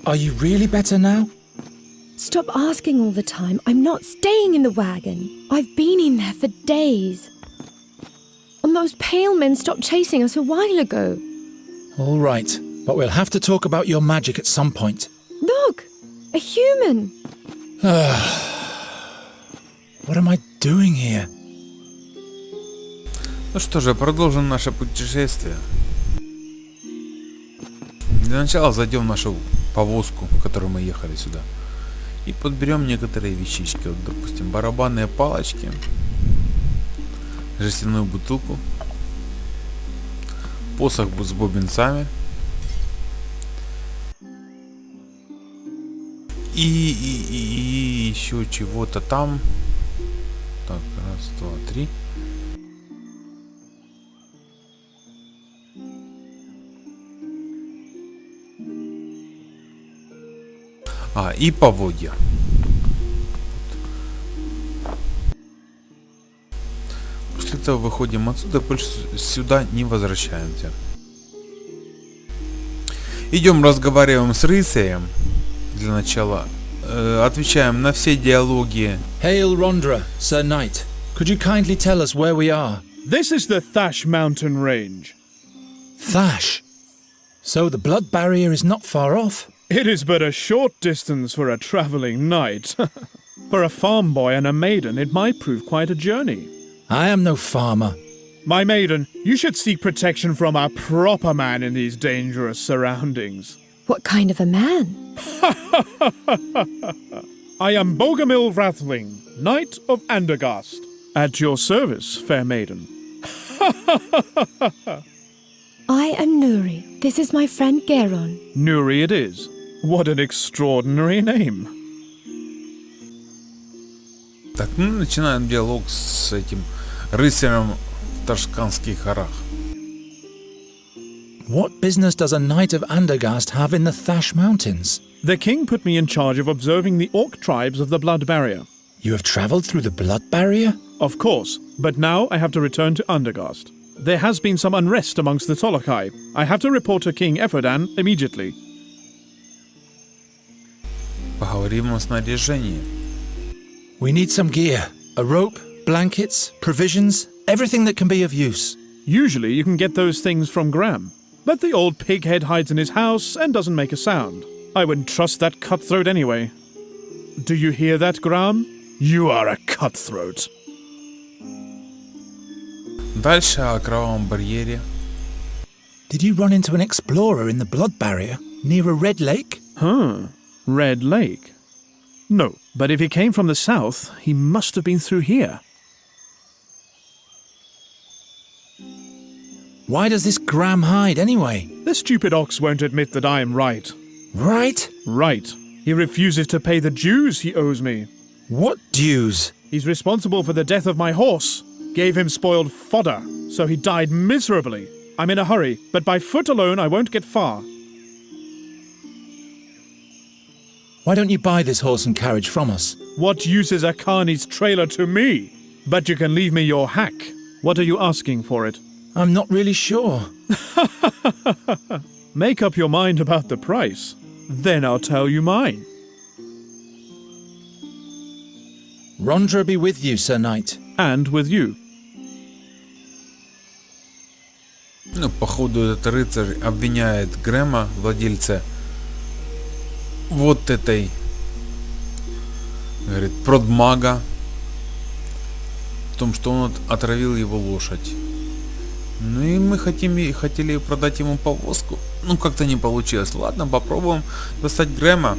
Are you really better now? Stop asking all the time. I'm not staying in the wagon. I've been in there for days. And those pale men stopped chasing us a while ago. All right, but we'll have to talk about your magic at some point. Look! A human! What am I doing here? Ну что же, продолжим наше путешествие. Для начала зайдем в нашу повозку, в которой мы ехали сюда. И подберем некоторые вещички. Вот, допустим, барабанные палочки. Жестяную бутылку. Посох с бубенцами. И еще чего-то там. Так, раз, два, три. И поводья. После этого выходим отсюда, больше сюда не возвращаемся. Идем, разговариваем с рыцарем. Для начала отвечаем на все диалоги. Hail Rondra, Sir Knight. Could you kindly tell us where we are? This is the Thash mountain range. Thash. So the blood barrier is not far off. It is but a short distance for a travelling knight. For a farm boy and a maiden, it might prove quite a journey. I am no farmer. My maiden, you should seek protection from a proper man in these dangerous surroundings. What kind of a man? I am Bogomil Rathling, Knight of Andergast. At your service, fair maiden. I am Nuri. This is my friend Geron. Nuri it is. What an extraordinary name. Так, ну начинаем диалог с этим рыцарем в Ташканских горах. What business does a knight of Andergast have in the Thash Mountains? The king put me in charge of observing the orc tribes of the Blood Barrier. You have travelled through the blood barrier? Of course, but now I have to return to Andergast. There has been some unrest amongst the Tolokai. I have to report to King Efferdan immediately. Поговорим о снаряжении. We need some gear. A rope, blankets, provisions, everything that can be of use. Usually you can get those things from Graham, but the old pighead hides in his house and doesn't make a sound. I wouldn't trust that cutthroat anyway. Do you hear that, Graham? You are a cutthroat. Дальше о Кровавом барьере. Did you run into an explorer in the blood barrier near a red lake? Red Lake? No, but if he came from the south, he must have been through here. Why does this Graham hide anyway? The stupid ox won't admit that I am right. Right? Right. He refuses to pay the dues he owes me. What dues? He's responsible for the death of my horse. Gave him spoiled fodder, so he died miserably. I'm in a hurry, but by foot alone I won't get far. Why don't you buy this horse and carriage from us? What use is a carney's trailer to me? But you can leave me your hack. What are you asking for it? I'm not really sure. Make up your mind about the price. Then I'll tell you mine. Rondra be with you, Sir Knight. And with you. Ну, походу, этот рыцарь обвиняет Грэма, владельца вот этой, говорит, продмага, в том, что он отравил его лошадь. Ну и мы хотели продать ему повозку. Ну, как-то не получилось. Ладно, попробуем достать Грэма.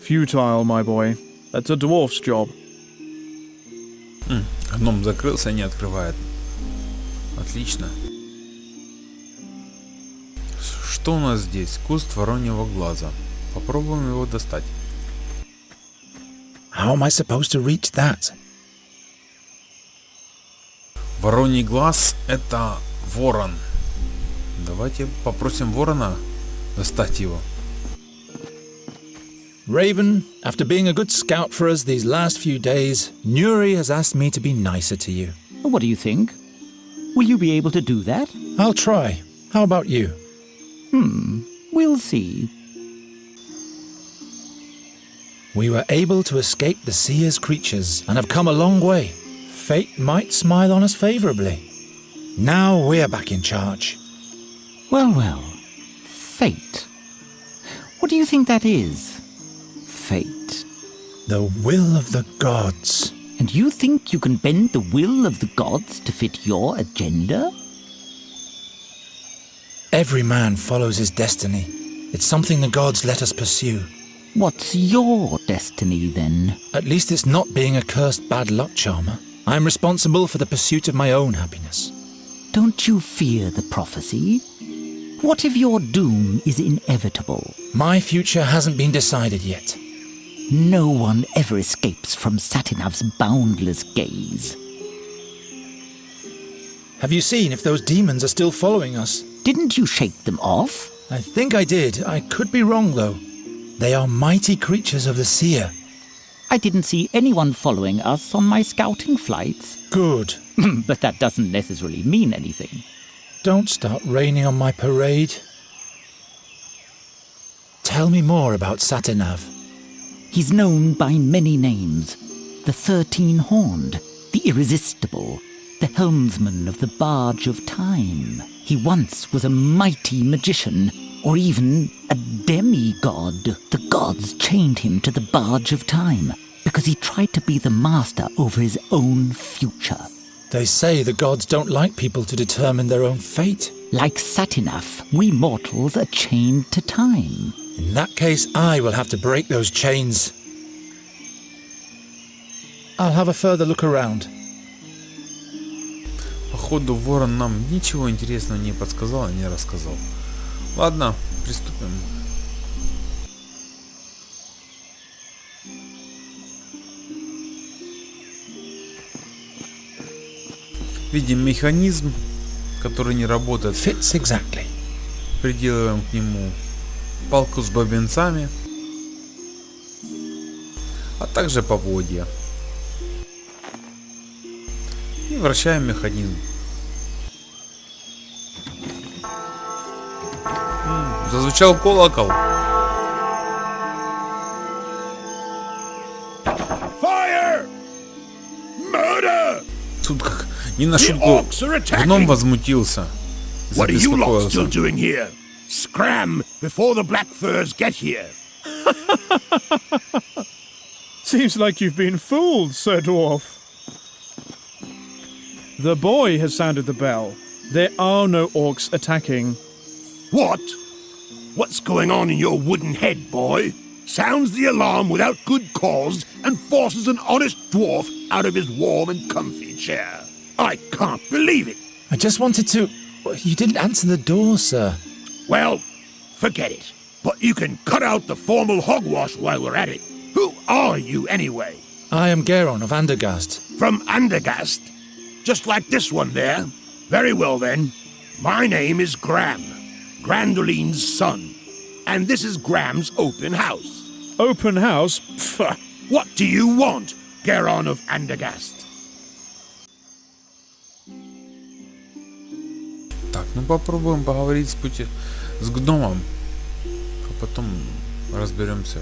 Futile, my boy. That's a dwarf's job. Гном закрылся, не открывает. Отлично. Что у нас здесь? Куст вороньего глаза. Попробуем его достать. How am I supposed to reach that? Вороний глаз — это ворон. Давайте попросим ворона достать его. Raven, after being a good scout for us these last few days, Nuri has asked me to be nicer to you. What do you think? Will you be able to do that? I'll try. How about you? We'll see. We were able to escape the seer's creatures and have come a long way. Fate might smile on us favorably. Now we're back in charge. Well. Fate. What do you think that is? Fate. The will of the gods. And you think you can bend the will of the gods to fit your agenda? Every man follows his destiny. It's something the gods let us pursue. What's your destiny, then? At least it's not being a cursed bad luck charmer. I'm responsible for the pursuit of my own happiness. Don't you fear the prophecy? What if your doom is inevitable? My future hasn't been decided yet. No one ever escapes from Satinav's boundless gaze. Have you seen if those demons are still following us? Didn't you shake them off? I think I did. I could be wrong, though. They are mighty creatures of the seer. I didn't see anyone following us on my scouting flights. Good. But that doesn't necessarily mean anything. Don't start raining on my parade. Tell me more about Satinav. He's known by many names. The 13-horned, the irresistible, the helmsman of the Barge of Time. He once was a mighty magician, or even a demigod. The gods chained him to the Barge of Time because he tried to be the master over his own future. They say the gods don't like people to determine their own fate. Like Satinav, we mortals are chained to time. In that case, I will have to break those chains. I'll have a further look around. Походу, ворон нам ничего интересного не подсказал и не рассказал. Ладно, приступим. Видим механизм, который не работает. Fits exactly. Приделываем к нему палку с бубенцами, а также поводья. И вращаем механизм. Зазвучал колокол. Fire! Murder! Тут как не на шутку гном возмутился. What are you lot still Забеспокоился. doing here? Scram before the black furs get here. Seems like you've been fooled, Sir Dwarf. The boy has sounded the bell. There are no orcs attacking. What? What's going on in your wooden head, boy? Sounds the alarm without good cause and forces an honest dwarf out of his warm and comfy chair. I can't believe it. I just wanted to... You didn't answer the door, sir. Well, forget it. But you can cut out the formal hogwash while we're at it. Who are you, anyway? I am Geron of Andergast. From Andergast? Just like this one there? Very well, then. My name is Gram, Grandoline's son. And this is Gram's open house. Open house? Pfft. What do you want, Geron of Andergast? Так, ну попробуем поговорить с гномом, а потом разберемся.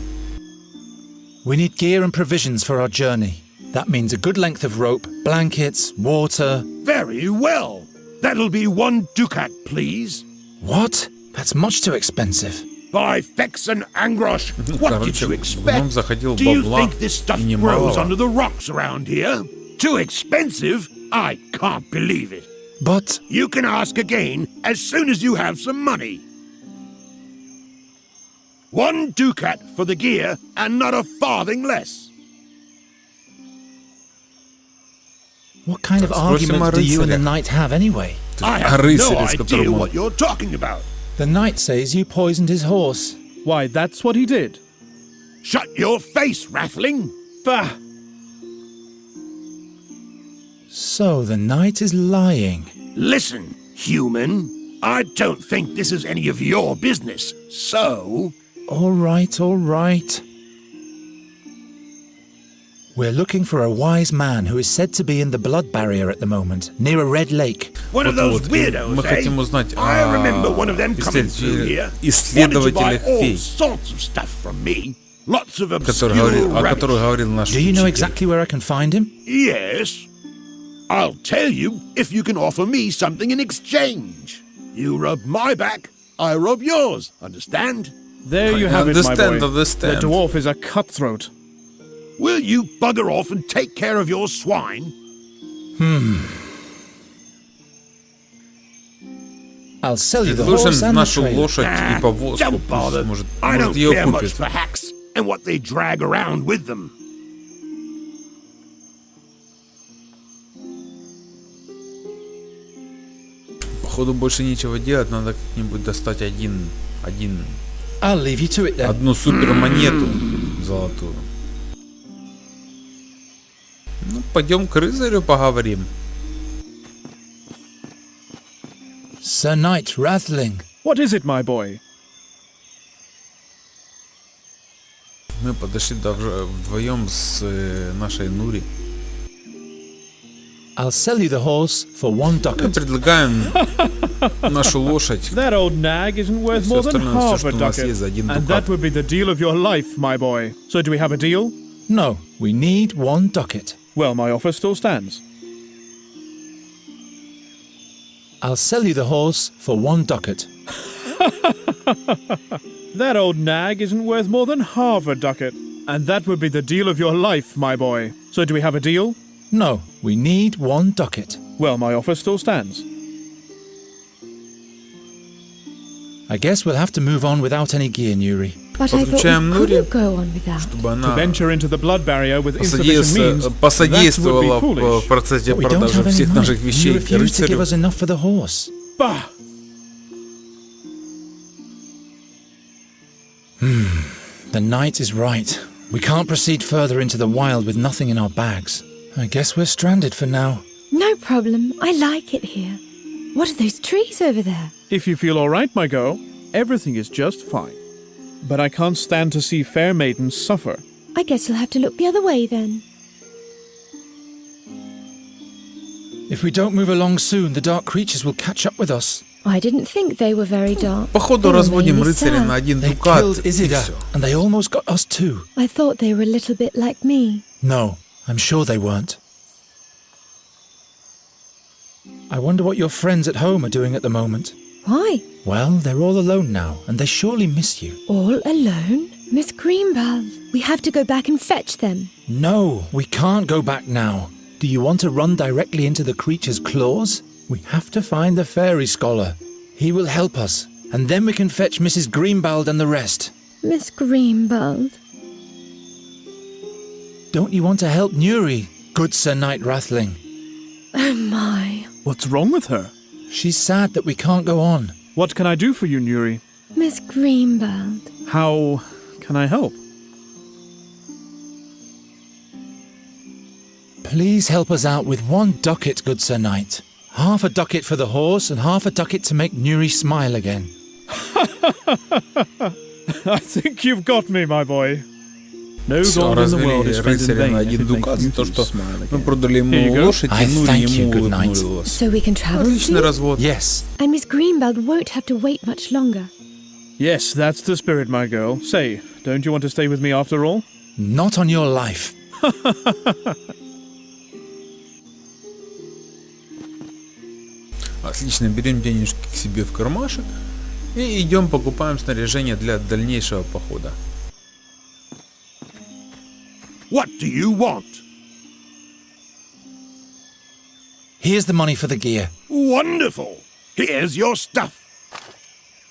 We need gear and provisions for our journey. That means a good length of rope, blankets, water... Very well. That'll be 1 ducat, please. What? That's much too expensive. By Fex and Angrosh, what did Короче, you гном expect? заходил Do you бабла think this stuff и grows немало. under the rocks around here? Too expensive? I can't believe it. But... You can ask again as soon as you have some money. 1 ducat for the gear and not a farthing less. What kind of Спросим arguments о do you and the рыцарях. knight have anyway? I О have no рыцаре, с idea которым он... what you're talking about. The knight says you poisoned his horse. Why, that's what he did. Shut your face, Rathling. Bah! So the knight is lying. Listen, human. I don't think this is any of your business, so... All right, all right. We're looking for a wise man who is said to be in the blood barrier at the moment, near a red lake. One of those weirdos, Мы хотим eh? узнать I remember one of them coming through here. Wanted to buy исследователя all фей, sorts of stuff from me. Lots of о obscure которых rubbish. говорил наш Do you know учитель. exactly where I can find him? Yes. I'll tell you if you can offer me something in exchange. You rub my back, I rub yours. Understand? There you have it, my boy. Understand. The dwarf is a cutthroat. Will you bugger off and take care of your swine? I'll sell you the horse Предложим and the нашу trailer. лошадь и повозку. Don't bother. Может I don't ее care much купит. for hacks and what they drag around with them. Походу больше нечего делать, надо как-нибудь достать I'll leave you to it then. одну супермонету золотую. Ну, пойдем к рыцарю поговорим. Sir Knight Rathling. What is it, my boy? Мы подошли вдвоем с нашей Нури. I'll sell you the horse for 1 Мы ducat. предлагаем нашу лошадь. That old nag isn't worth Всё more than остальное, всё, half что a у нас ducat. есть, за 1 And дукат. that would be the deal of your life, my boy. So do we have a deal? No, we need 1 ducat. Well, my offer still stands. I'll sell you the horse for 1 ducat. That old nag isn't worth more than half a ducat. And that would be the deal of your life, my boy. So do we have a deal? No, we need 1 ducat. Well, my offer still stands. I guess we'll have to move on without any gear, Nuri. But I thought we Подключаем Нури, couldn't go on without. чтобы To она venture into the blood barrier with insufficient means, that would посодействовала be в foolish. процессе But we don't продажи have any всех money. наших You вещей refused to give рыцарю. us enough for the horse. Bah! The knight is right. We can't proceed further into the wild with nothing in our bags. I guess we're stranded for now. No problem. I like it here. What are those trees over there? If you feel all right, my girl, everything is just fine. But I can't stand to see fair maidens suffer. I guess you'll have to look the other way then. If we don't move along soon, the dark creatures will catch up with us. I didn't think they were very dark. Походу They were разводим mainly рыцаря sad. на 1 They дукат. killed И Isidar, всё. and they almost got us too. I thought they were a little bit like me. No, I'm sure they weren't. I wonder what your friends at home are doing at the moment. Why? Well, they're all alone now, and they surely miss you. All alone? Miss Greenbelt. We have to go back and fetch them. No, we can't go back now. Do you want to run directly into the creature's claws? We have to find the fairy scholar. He will help us, and then we can fetch Mrs. Greenbald and the rest. Miss Greenbelt. Don't you want to help Nuri, good Sir Knight Rathling? Oh my. What's wrong with her? She's sad that we can't go on. What can I do for you, Nuri? Miss Greenbelt. How can I help? Please help us out with 1 ducat, good Sir Knight. Half a ducat for the horse and half a ducat to make Nuri smile again. I think you've got me, my boy. No Всё, gold in the world is развели spent in рыцаря на vain if 1 it makes дукат за то, you что smile мы again. продали Here you ему go. лошадь, I и Нури thank you, ему good night. улыбнулась. So we can travel Отличный soon? развод. Yes, And Miss Greenbelt won't have to wait much longer. Yes, that's the spirit, my girl. Say, don't you want to stay with me after all? not on your life. Отлично, берем денежки к себе в кармашек и идем покупаем снаряжение для дальнейшего похода. What do you want? Here's the money for the gear. Wonderful! Here's your stuff.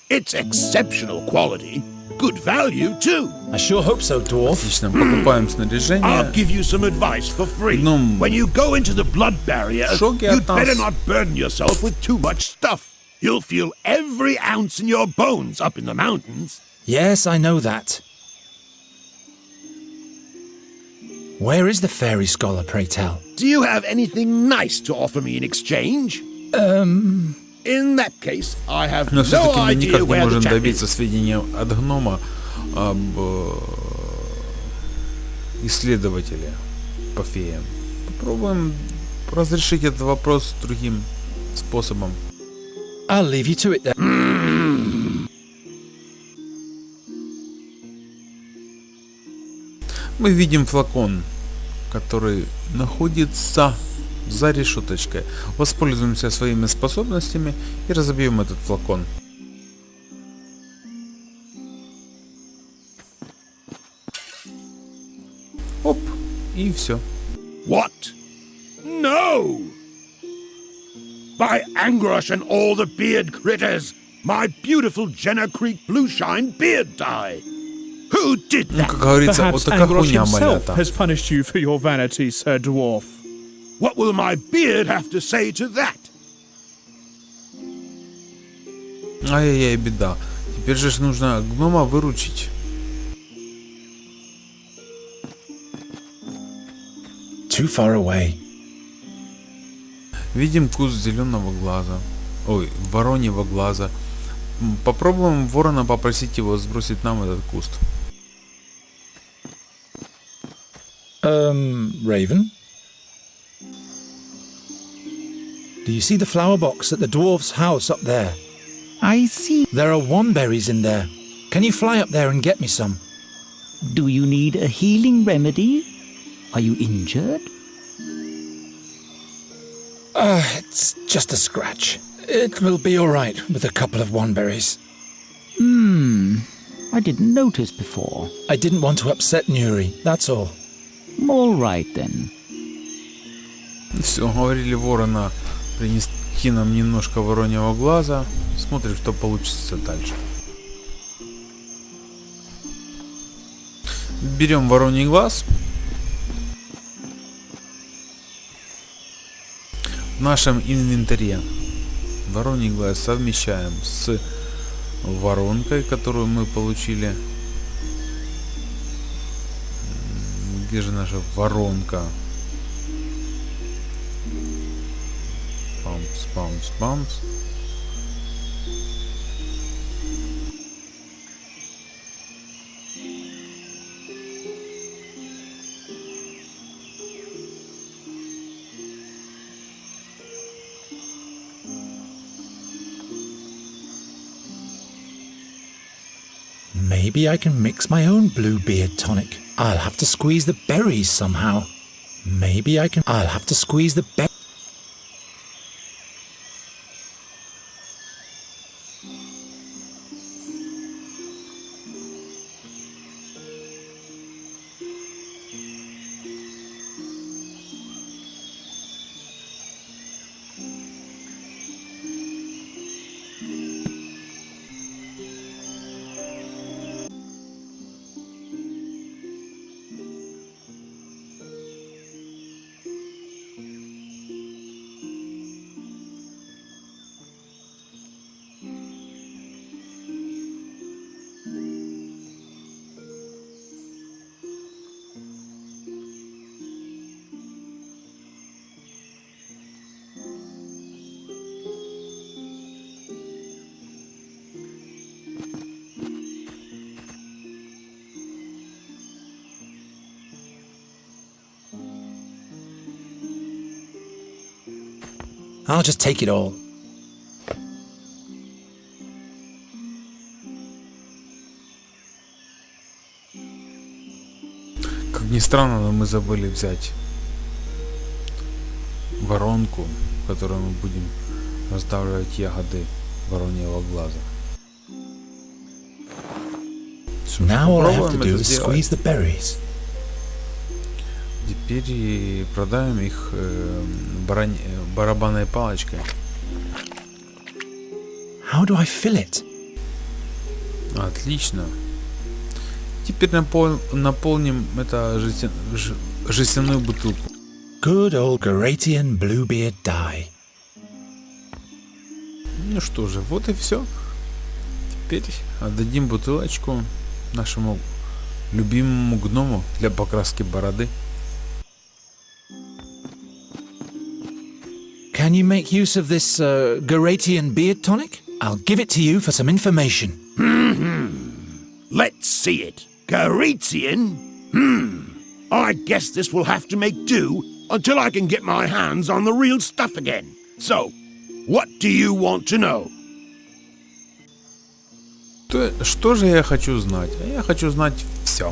It's exceptional quality. Good value, too. I sure hope so, dwarf. Отлично, покупаем I'll снаряжение. give you some advice for free. No. When you go into the blood barrier, Шоки you'd от нас. better not burden yourself with too much stuff. You'll feel every ounce in your bones up in the mountains. Yes, I know that. Where is the fairy scholar, pray tell? Do you have anything nice to offer me in exchange? In that case, I have Но no все-таки мы idea никак не where the можем chap добиться is. сведения от гнома об исследователе. по феям. Попробуем разрешить этот вопрос другим способом. I'll leave you to it then. Мы видим флакон, который находится за решеточкой. Воспользуемся своими способностями и разобьем этот флакон. Оп, и все. What? No! By Angrosh and all the beard critters, my beautiful Jenna Creek Blueshine beard dye. Who did Ну, that? как говорится, вот Perhaps такая Angrosh хуйня himself малята. has punished you for your vanity, Sir Dwarf. What will my beard have to say to that? Ай-яй-яй, беда. Теперь же нужно гнома выручить. Too far away. Видим куст зеленого глаза. Ой, вороньего глаза. Попробуем ворона попросить его сбросить нам этот куст. Raven? Do you see the flower box at the dwarf's house up there? I see. There are womberries in there. Can you fly up there and get me some? Do you need a healing remedy? Are you injured? It's just a scratch. It will be all right with a couple of womberries. I didn't notice before. I didn't want to upset Nuri, that's all. All right then. Все, говорили ворона принести нам немножко вороньего глаза. Смотрим, что получится дальше. Берем вороний глаз. В нашем инвентаре вороний глаз совмещаем с воронкой, которую мы получили. Где же наша воронка? Бампс, бампс, бампс. Maybe I can mix my own Bluebeard tonic. I'll have to squeeze the berries somehow. I'll have to squeeze the berries. I'll just take it all. Как ни странно, но мы забыли взять воронку, в которой мы будем раздавливать ягоды вороньего глаза. Что ж, Now all I have to попробуем do это is сделать. squeeze the berries. Теперь и продаем их барабанной палочкой. How do I fill it? Отлично. Теперь наполним это жестяную бутылку. Good old Garatian Bluebeard dye. Ну что же, вот и все. Теперь отдадим бутылочку нашему любимому гному для покраски бороды. Can you make use of this Garatian beard tonic? I'll give it to you for some information. Let's see it. Garetian? I guess this will have to make do until I can get my hands on the real stuff again. So, what do you want to know? Что же я хочу знать? Я хочу знать все.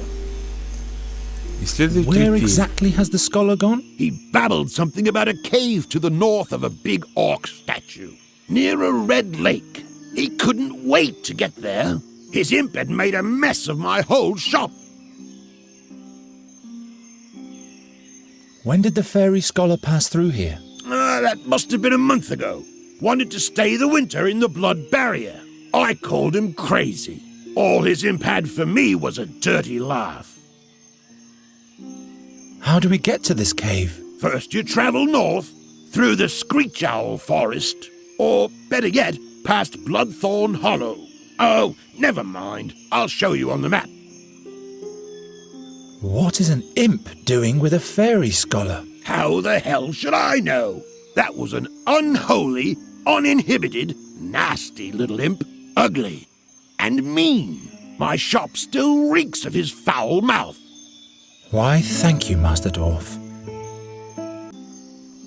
Исследователь Where фей. exactly has the scholar gone? He babbled something about a cave to the north of a big orc statue, near a red lake. He couldn't wait to get there. His imp had made a mess of my whole shop. When did the fairy scholar pass through here? That must have been a month ago. Wanted to stay the winter in the blood barrier. I called him crazy. All his imp had for me was a dirty laugh. How do we get to this cave? First you travel north, through the Screech Owl Forest, or better yet, past Bloodthorn Hollow. Oh, never mind. I'll show you on the map. What is an imp doing with a fairy scholar? How the hell should I know? That was an unholy, uninhibited, nasty little imp. Ugly and mean. My shop still reeks of his foul mouth. Why, thank you, Master Dwarf.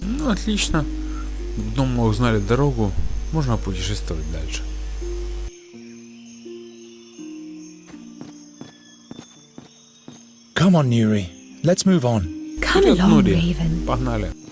Ну, отлично. Думаю, мы узнали дорогу. Можно путешествовать дальше. Come on, Nuri. Let's move on. Come Вперед, along, Нури. Raven. Погнали.